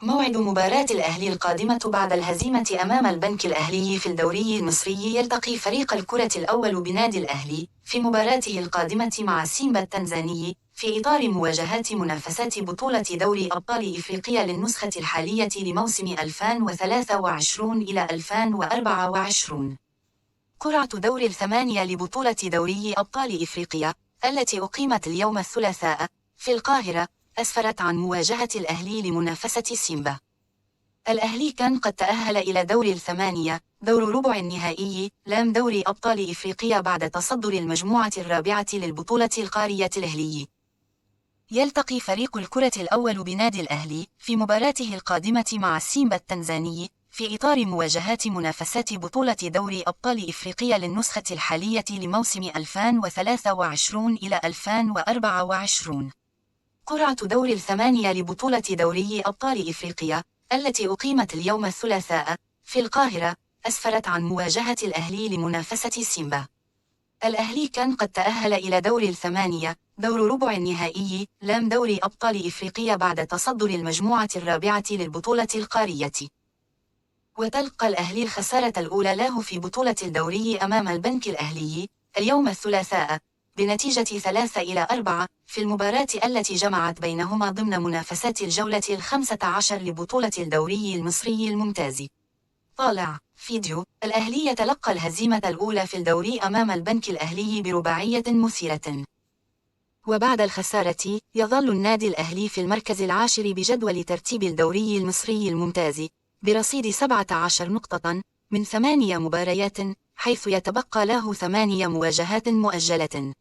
موعد مباراة الأهلي القادمة بعد الهزيمة أمام البنك الأهلي في الدوري المصري. يلتقي فريق الكرة الأول بنادي الأهلي في مباراته القادمة مع سيمبا التنزاني في إطار مواجهات منافسات بطولة دوري أبطال إفريقيا للنسخة الحالية لموسم 2023 إلى 2024. قرعة دور الثمانية لبطولة دوري أبطال إفريقيا التي أقيمت اليوم الثلاثاء في القاهرة أسفرت عن مواجهة الأهلي لمنافسة سيمبا. الأهلي كان قد تأهل إلى دور الثمانية، دور ربع النهائي لام دوري أبطال إفريقيا بعد تصدر المجموعة الرابعة للبطولة القارية الأهلي. يلتقي فريق الكرة الأول بنادي الأهلي في مباراته القادمة مع سيمبا التنزاني في إطار مواجهات منافسات بطولة دوري أبطال إفريقيا للنسخة الحالية لموسم 2023 إلى 2024. قرعة دور الثمانية لبطولة دوري أبطال إفريقيا التي أقيمت اليوم الثلاثاء في القاهرة أسفرت عن مواجهة الأهلي لمنافسة سيمبا. الأهلي كان قد تأهل إلى دور الثمانية، دور ربع النهائي لام دوري أبطال إفريقيا بعد تصدر المجموعة الرابعة للبطولة القارية. وتلقى الأهلي الخسارة الأولى له في بطولة الدوري أمام البنك الأهلي اليوم الثلاثاء بنتيجة 3-4 في المباراة التي جمعت بينهما ضمن منافسات الجولة 15 لبطولة الدوري المصري الممتاز. طالع فيديو. الأهلي يتلقى الهزيمة الأولى في الدوري أمام البنك الأهلي برباعية مثيرة. وبعد الخسارة يظل النادي الأهلي في المركز العاشر بجدول ترتيب الدوري المصري الممتاز برصيد 17 نقطة من 8 مباريات، حيث يتبقى له 8 مواجهات مؤجلة.